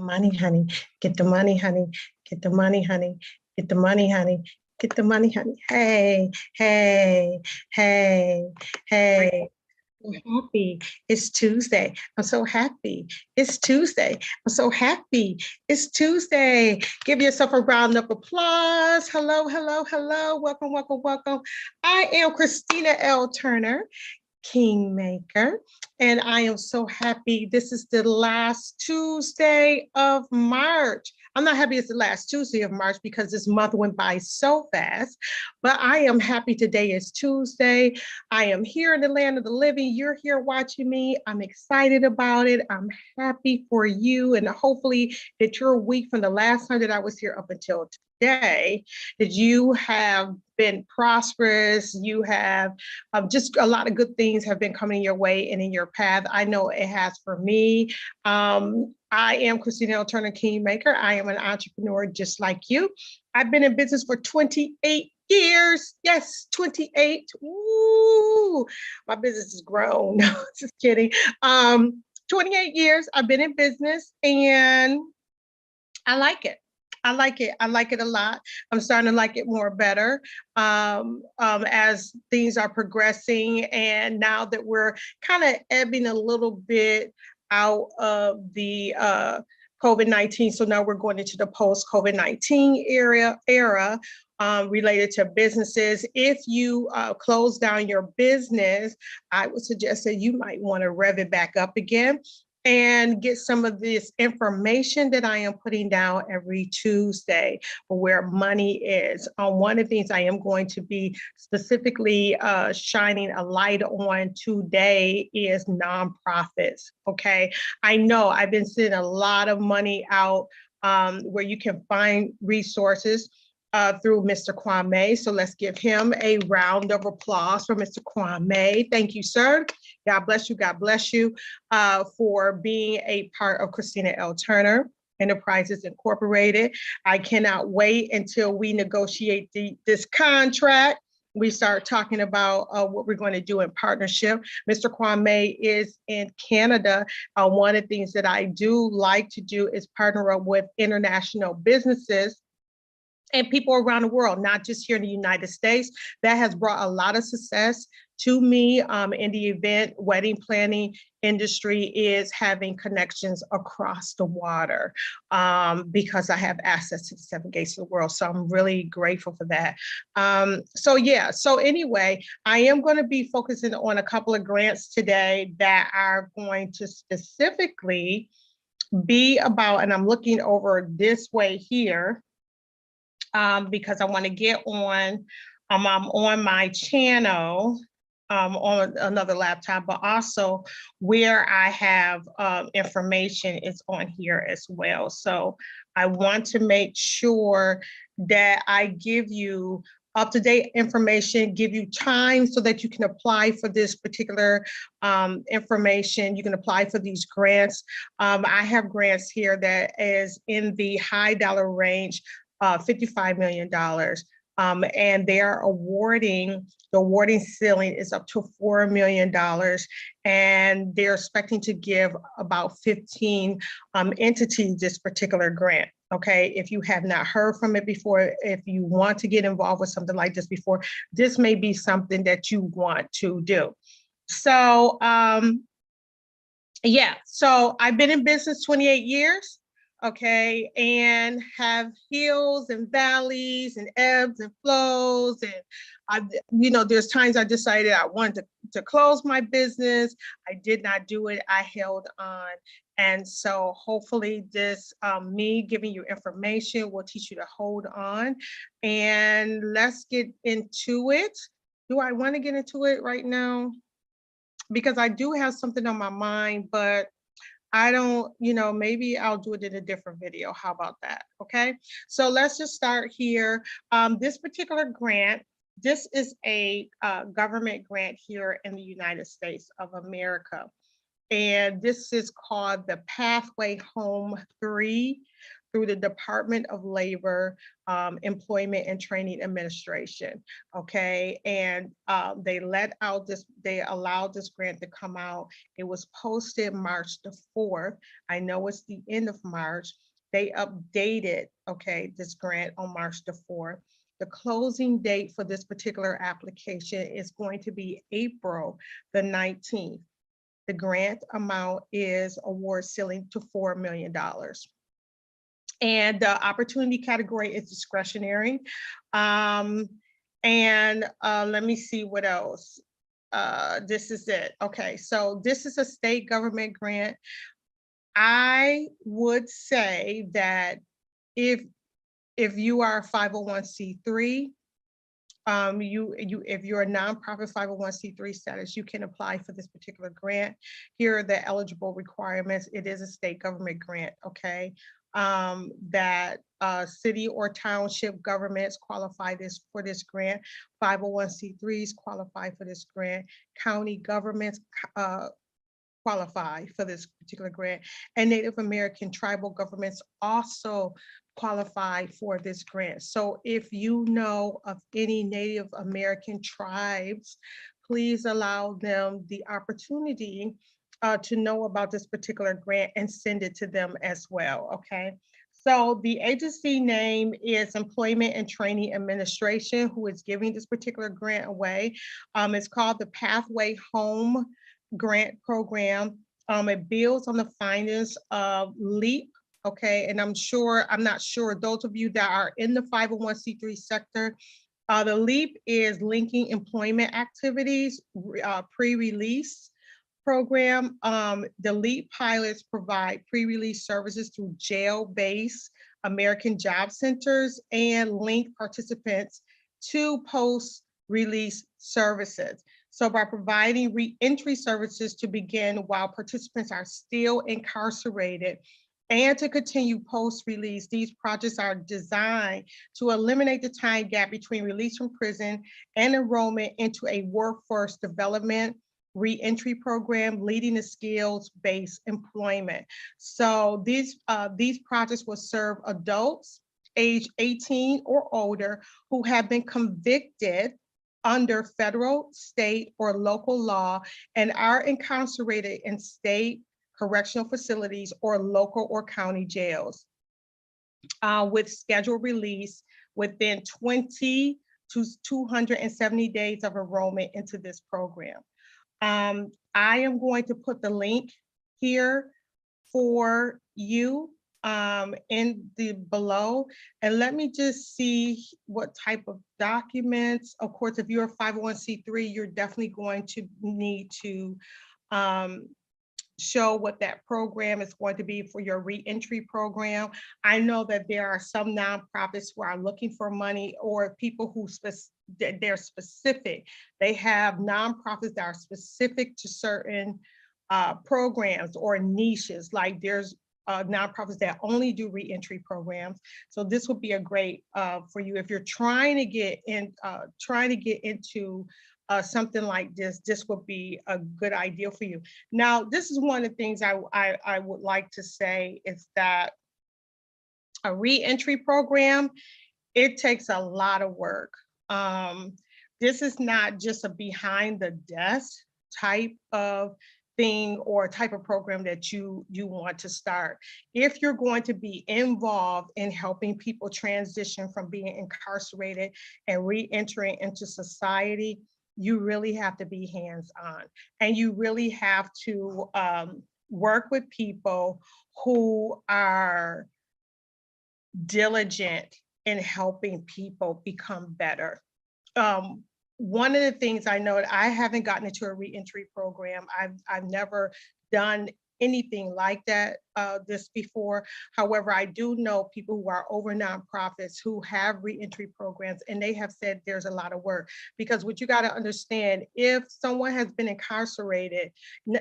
the money, honey. Get the money, honey. Get the money, honey. Get the money, honey. Get the money, honey. Hey, hey, hey, hey. I'm happy. It's Tuesday. I'm so happy. It's Tuesday. I'm so happy. It's Tuesday. Give yourself a round of applause. Hello, hello, hello. Welcome, welcome, welcome. I am Christina L Turner, Kingmaker, and I am so happy. This is the last Tuesday of March. I'm not happy it's the last Tuesday of March because this month went by so fast, but I am happy today is Tuesday. I am here in the land of the living. You're here watching me. I'm excited about it. I'm happy for you, and hopefully that your week from the last time that I was here up until today, that you have been prosperous. You have just a lot of good things have been coming your way and in your path. I know it has for me. I am Christina L Turner, Kingmaker. I am an entrepreneur just like you. I've been in business for 28 years. Yes, 28. Ooh, my business has grown. No, just kidding. 28 years I've been in business and I like it. I like it. I like it a lot. I'm starting to like it more better as things are progressing. And now that we're kind of ebbing a little bit out of the COVID-19. So now we're going into the post-COVID-19 era related to businesses. If you close down your business, I would suggest that you might want to rev it back up again and get some of this information that I am putting down every Tuesday where money is. One of the things I am going to be specifically shining a light on today is nonprofits, okay? I know I've been seeing a lot of money out where you can find resources through Mr. Kwame. So let's give him a round of applause for Mr. Kwame. Thank you, sir. God bless you. God bless you for being a part of Christina L Turner Enterprises Incorporated. I cannot wait until we negotiate this contract. We start talking about what we're going to do in partnership. Mr. Kwame is in Canada. One of the things that I do like to do is partner up with international businesses and people around the world, not just here in the United States. That has brought a lot of success to me in the event wedding planning industry is having connections across the water because I have access to the 7 gates of the world. So I'm really grateful for that. So anyway, I am going to be focusing on a couple of grants today that are going to specifically be about, and I'm looking over this way here, because I want to get on, I'm on my channel on another laptop, but also where I have information is on here as well. So I want to make sure that I give you up-to-date information, give you time so that you can apply for this particular information. You can apply for these grants. I have grants here that is in the high dollar range, $55 million. And they're the awarding ceiling is up to $4 million. And they're expecting to give about 15 entities this particular grant. Okay, if you have not heard from it before, if you want to get involved with something like this before, this may be something that you want to do. So, yeah, so I've been in business 28 years. Okay, and have hills and valleys and ebbs and flows. And there's times I decided I wanted to close my business. I did not do it. I held on. And so hopefully this, me giving you information will teach you to hold on. And let's get into it. Do I want to get into it right now? Because I do have something on my mind, but I don't, maybe I'll do it in a different video. How about that? Okay. So let's just start here. This particular grant, this is a government grant here in the United States of America. And this is called the Pathway Home 3 through the Department of Labor, Employment and Training Administration. Okay, and they allowed this grant to come out. It was posted March the 4th. I know it's the end of March. They updated, okay, this grant on March the 4th. The closing date for this particular application is going to be April the 19th. The grant amount is award ceiling to $4 million. And the opportunity category is discretionary. And let me see what else. This is it. Okay, so this is a state government grant. I would say that if you are a 501c3, if you're a nonprofit 501c3 status, you can apply for this particular grant. Here are the eligible requirements. It is a state government grant, okay? That city or township governments qualify for this grant. 501c3s qualify for this grant. County governments qualify for this particular grant, and Native American tribal governments also qualify for this grant. So if you know of any Native American tribes, please allow them the opportunity to know about this particular grant and send it to them as well, okay? So the agency name is Employment and Training Administration, who is giving this particular grant away. It's called the Pathway Home Grant Program. It builds on the findings of LEAP, okay? And I'm not sure, those of you that are in the 501c3 sector, the LEAP is linking employment activities, pre-release program. The LEAP pilots provide pre-release services through jail-based American job centers and link participants to post-release services. So by providing re-entry services to begin while participants are still incarcerated and to continue post-release, these projects are designed to eliminate the time gap between release from prison and enrollment into a workforce development re-entry program, leading to skills-based employment. So these projects will serve adults age 18 or older who have been convicted under federal, state, or local law and are incarcerated in state correctional facilities or local or county jails with scheduled release within 20 to 270 days of enrollment into this program. I am going to put the link here for you in the below, and let me just see what type of documents. Of course, if you're a 501c3, you're definitely going to need to show what that program is going to be for your reentry program. I know that there are some nonprofits who are looking for money, or people who they're specific. They have nonprofits that are specific to certain programs or niches. Like there's nonprofits that only do reentry programs. So this would be a great for you if you're trying to get into something like this. This would be a good idea for you. Now, this is one of the things I would like to say is that a reentry program, it takes a lot of work. This is not just a behind the desk type of thing or type of program that you want to start. If you're going to be involved in helping people transition from being incarcerated and re-entering into society, you really have to be hands-on, and you really have to work with people who are diligent in helping people become better. One of the things I know, I haven't gotten into a reentry program. I've never done anything like that this before. However, I do know people who are over nonprofits who have reentry programs, and they have said there's a lot of work, because what you got to understand, if someone has been incarcerated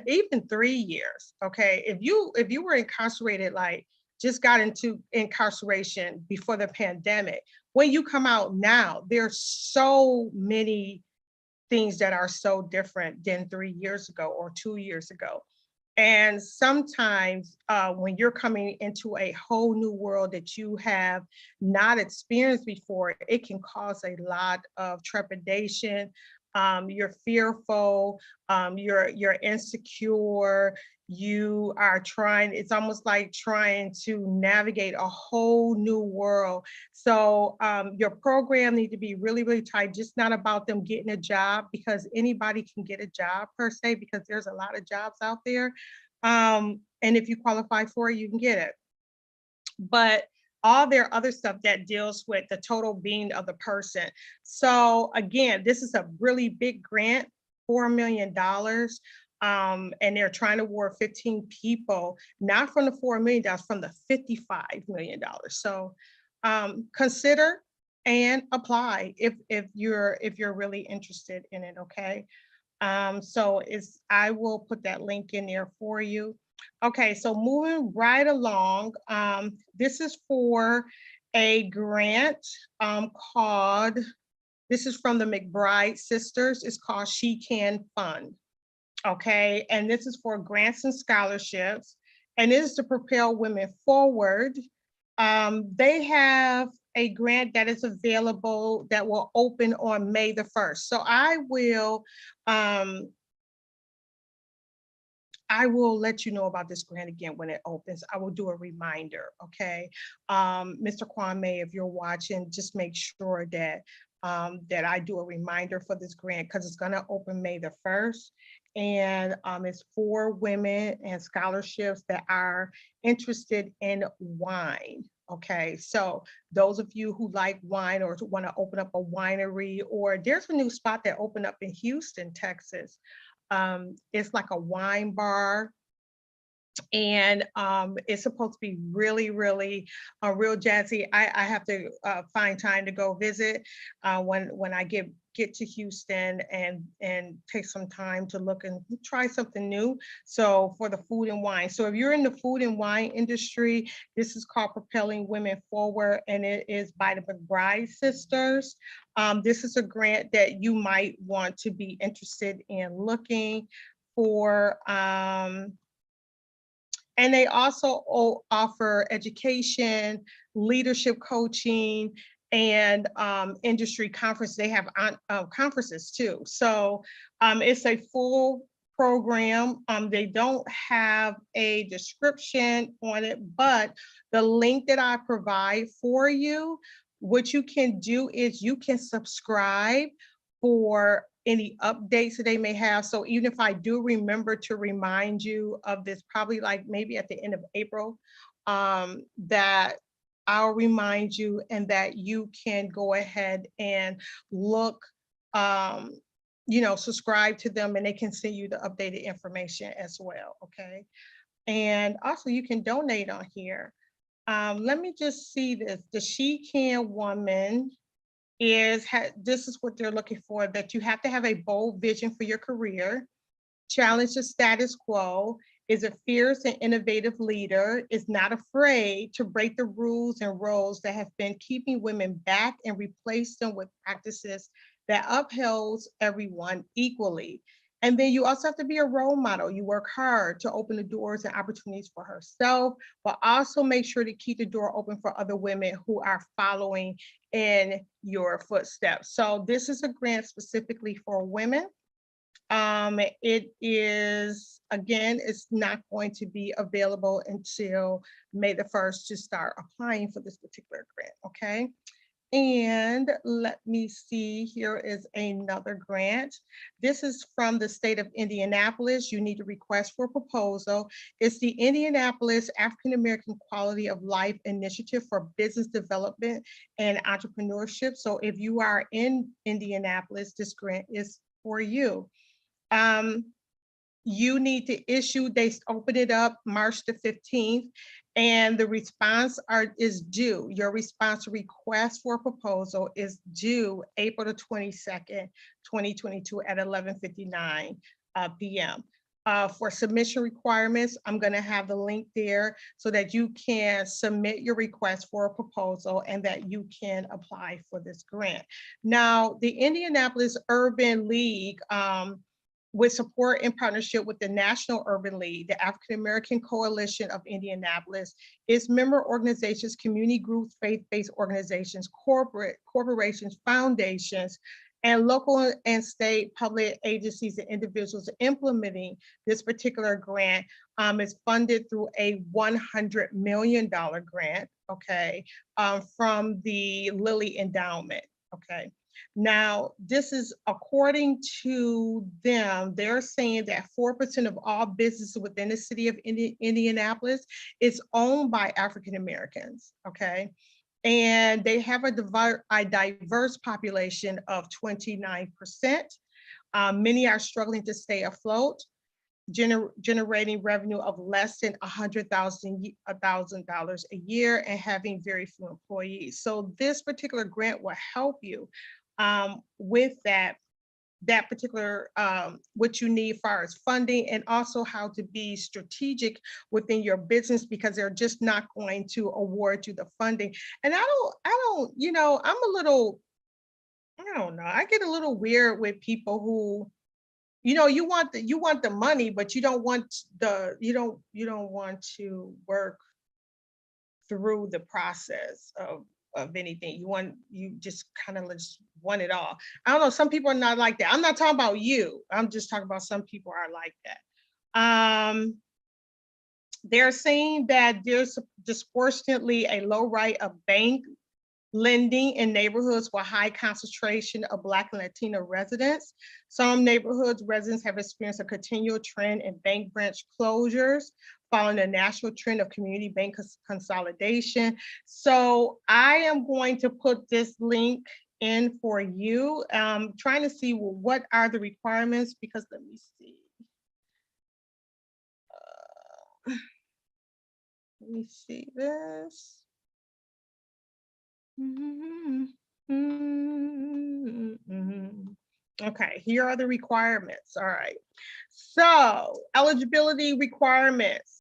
even 3 years, okay, if you were incarcerated, like just got into incarceration before the pandemic, when you come out now, there's so many things that are so different than 3 years ago or 2 years ago. And sometimes when you're coming into a whole new world that you have not experienced before, it can cause a lot of trepidation. You're fearful, you're insecure, you are trying, it's almost like trying to navigate a whole new world. So your program need to be really, really tight, just not about them getting a job, because anybody can get a job per se, because there's a lot of jobs out there. And if you qualify for it, you can get it. But all their other stuff that deals with the total being of the person. So again, this is a really big grant, $4 million. And they're trying to award 15 people, not from the $4 million, from the $55 million. So consider and apply if you're really interested in it, okay? So I will put that link in there for you. Okay, so moving right along, this is for a grant called, this is from the McBride Sisters. It's called She Can Fund. Okay, and this is for grants and scholarships, and it is to propel women forward. They have a grant that is available that will open on May the 1st. So I will let you know about this grant again when it opens. I will do a reminder, okay? Mr. Kwame, if you're watching, just make sure that that I do a reminder for this grant, because it's gonna open May the 1st. And it's for women and scholarships that are interested in wine. Okay, so those of you who like wine or want to open up a winery, or there's a new spot that opened up in Houston, Texas. It's like a wine bar, and it's supposed to be really, really real jazzy. I have to find time to go visit when I get to Houston, and take some time to look and try something new. So for the food and wine. So if you're in the food and wine industry, this is called Propelling Women Forward, and it is by the McBride Sisters. This is a grant that you might want to be interested in looking for. And they also offer education, leadership coaching, and industry conference. They have conferences too. So it's a full program. They don't have a description on it, but the link that I provide for you, what you can do is you can subscribe for any updates that they may have. So even if I do remember to remind you of this, probably like maybe at the end of April, that I'll remind you, and that you can go ahead and look, subscribe to them, and they can send you the updated information as well, okay? And also you can donate on here. Let me just see this, the She Can Woman this is what they're looking for, that you have to have a bold vision for your career, challenge the status quo, is a fierce and innovative leader, is not afraid to break the rules and roles that have been keeping women back, and replace them with practices that upholds everyone equally. And then you also have to be a role model. You work hard to open the doors and opportunities for herself, but also make sure to keep the door open for other women who are following in your footsteps. So this is a grant specifically for women. It is, again, it's not going to be available until May the 1st to start applying for this particular grant, okay? And let me see, here is another grant. This is from the state of Indianapolis. You need to request for a proposal. It's the Indianapolis African American Quality of Life Initiative for Business Development and Entrepreneurship. So if you are in Indianapolis, this grant is for you. You need to issue, they open it up March the 15th, and the response is due. Your response request for a proposal is due April the 22nd, 2022 at 11:59 p.m. For submission requirements, I'm going to have the link there so that you can submit your request for a proposal and that you can apply for this grant. Now, the Indianapolis Urban League, with support in partnership with the National Urban League, the African American Coalition of Indianapolis, its member organizations, community groups, faith-based organizations, corporations, foundations, and local and state public agencies and individuals implementing this particular grant is funded through a $100 million grant, okay, from the Lilly Endowment, okay. Now, this is according to them, they're saying that 4% of all businesses within the city of Indianapolis is owned by African Americans, okay? And they have a diverse population of 29%. Many are struggling to stay afloat, generating revenue of less than $100,000 a year and having very few employees. So this particular grant will help you with that particular what you need as far as funding, and also how to be strategic within your business, because they're just not going to award you the funding. And I don't, you know, I'm a little, I don't know, I get a little weird with people who, you know, you want the money, but you don't want you don't want to work through the process of anything. You just kind of just want it all. I don't know, some people are not like that. I'm not talking about you. I'm just talking about some people are like that. They're saying that there's disproportionately a low rate of bank lending in neighborhoods with high concentration of Black and Latino residents. Some neighborhoods residents have experienced a continual trend in bank branch closures following a national trend of community bank consolidation. So I am going to put this link in for you. Trying to see, well, what are the requirements, because let me see. Let me see this. Okay, here are the requirements. All right. So eligibility requirements.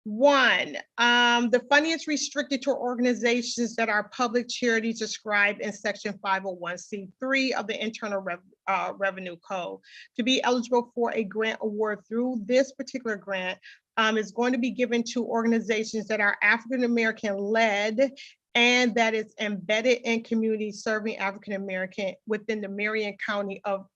1, the funding is restricted to organizations that are public charities described in Section 501c3 of the Internal Revenue Code. To be eligible for a grant award through this particular grant is going to be given to organizations that are African American led and that is embedded in communities serving African American within the Marion County of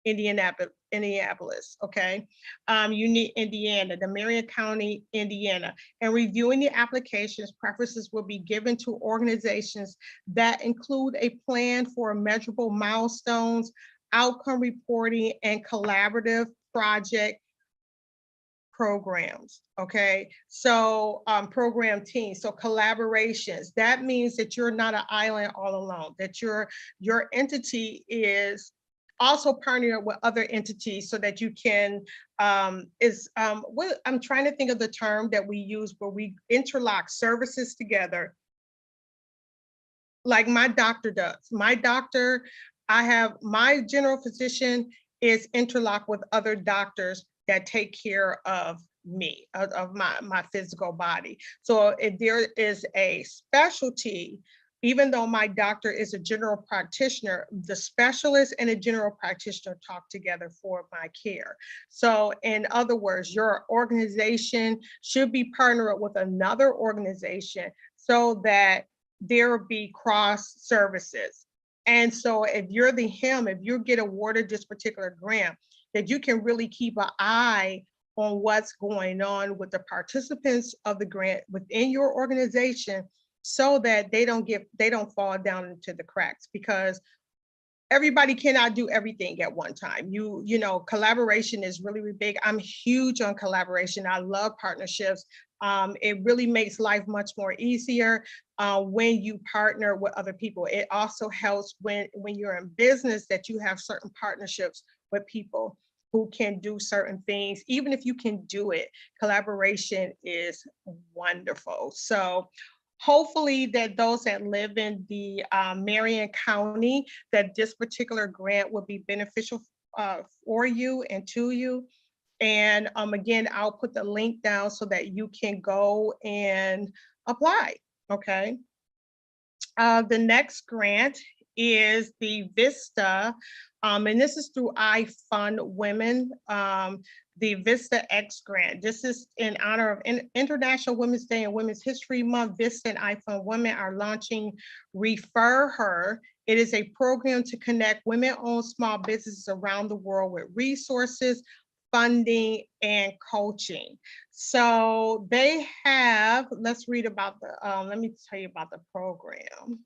Indianapolis, okay? You need Indiana, the Marion County, Indiana. And reviewing the applications, preferences will be given to organizations that include a plan for measurable milestones, outcome reporting, and collaborative project programs, okay? So program teams, so collaborations, that means that you're not an island all alone, that your entity is also partner with other entities so that you can, what I'm trying to think of the term that we use where we interlock services together, like my doctor does. My doctor, I have my general physician is interlocked with other doctors that take care of me, of my physical body. So if there is a specialty, even though my doctor is a general practitioner, the specialist and a general practitioner talk together for my care. So in other words, your organization should be partnered with another organization so that there will be cross services. And so if you're the him, if you get awarded this particular grant, that you can really keep an eye on what's going on with the participants of the grant within your organization, so that they don't fall down into the cracks, because everybody cannot do everything at one time. You know, collaboration is really, really big. I'm huge on collaboration. I love partnerships. It really makes life much more easier when you partner with other people. It also helps when you're in business that you have certain partnerships with people who can do certain things. Even if you can do it, collaboration is wonderful. So hopefully that those that live in the Marion County, that this particular grant will be beneficial for you and to you. And again, I'll put the link down so that you can go and apply, okay? The next grant is the Vista, and this is through iFundWomen, the Vista X grant. This is in honor of International Women's Day and Women's History Month. Vista and iFundWomen are launching Refer Her. It is a program to connect women-owned small businesses around the world with resources, funding, and coaching. So they have, let's read about the, let me tell you about the program.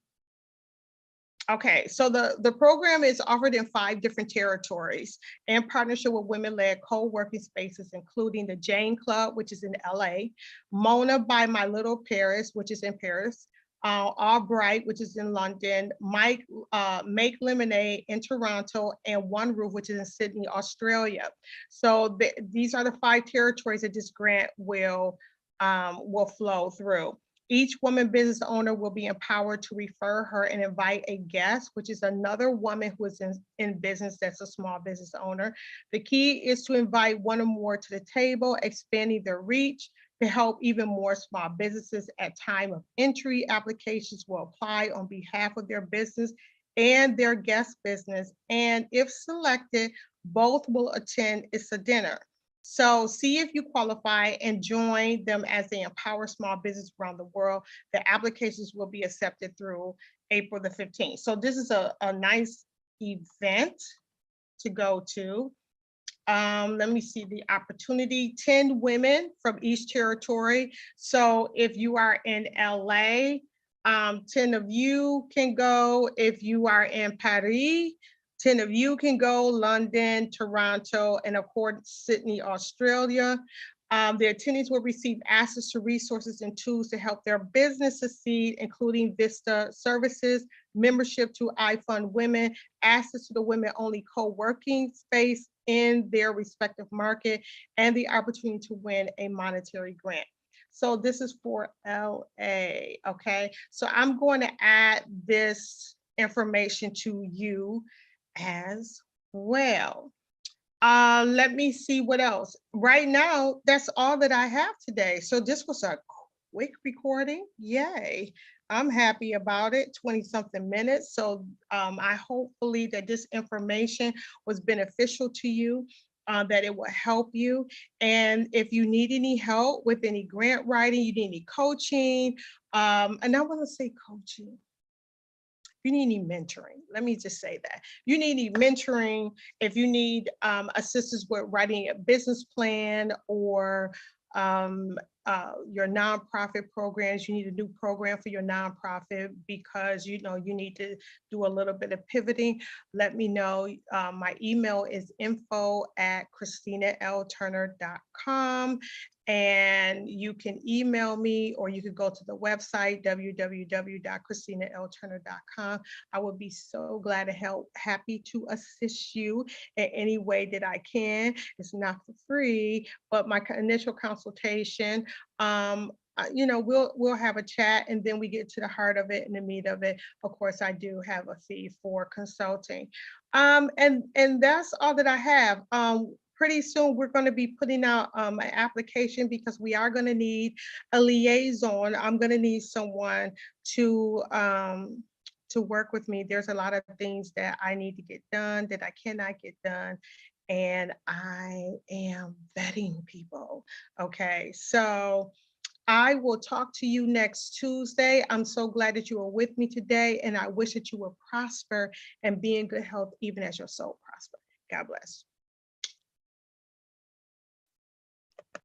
Okay, so the program is offered in 5 different territories in partnership with women-led co-working spaces, including the Jane Club, which is in LA, Mona by My Little Paris, which is in Paris, All Bright, which is in London, Make Lemonade in Toronto, and One Roof, which is in Sydney, Australia. So these are the 5 territories that this grant will flow through. Each woman business owner will be empowered to refer her and invite a guest, which is another woman who is in business that's a small business owner. The key is to invite one or more to the table, expanding their reach to help even more small businesses at time of entry. Applications will apply on behalf of their business and their guest business. And if selected, both will attend a dinner. So see if you qualify and join them as they empower small business around the world. The applications will be accepted through April the 15th. So this is a nice event to go to. Let me see the opportunity, 10 women from each territory. So if you are in LA, 10 of you can go. If you are in Paris, 10 of you can go, London, Toronto, and of course, Sydney, Australia. The attendees will receive access to resources and tools to help their business succeed, including Vista services, membership to iFundWomen, access to the women-only co-working space in their respective market, and the opportunity to win a monetary grant. So this is for LA, okay? So I'm going to add this information to you as well. Let me see what else. Right now, that's all that I have today. So this was a quick recording. Yay. I'm happy about it, 20-something minutes. So I hopefully that this information was beneficial to you, that it will help you. And if you need any help with any grant writing, you need any coaching, and I want to say coaching. You need any mentoring. Let me just say that. You need any mentoring, if you need assistance with writing a business plan or your nonprofit programs, you need a new program for your nonprofit because you need to do a little bit of pivoting, let me know. My email is info@ChristinaLTurner.com. And you can email me or you could go to the website, www.ChristinaLTurner.com. I would be so glad to help, happy to assist you in any way that I can. It's not for free, but my initial consultation, we'll have a chat and then we get to the heart of it and the meat of it. Of course, I do have a fee for consulting. And that's all that I have. Pretty soon we're going to be putting out an application because we are going to need a liaison. I'm going to need someone to work with me. There's a lot of things that I need to get done that I cannot get done. And I am vetting people. Okay, so I will talk to you next Tuesday. I'm so glad that you are with me today, and I wish that you will prosper and be in good health even as your soul prosper. God bless.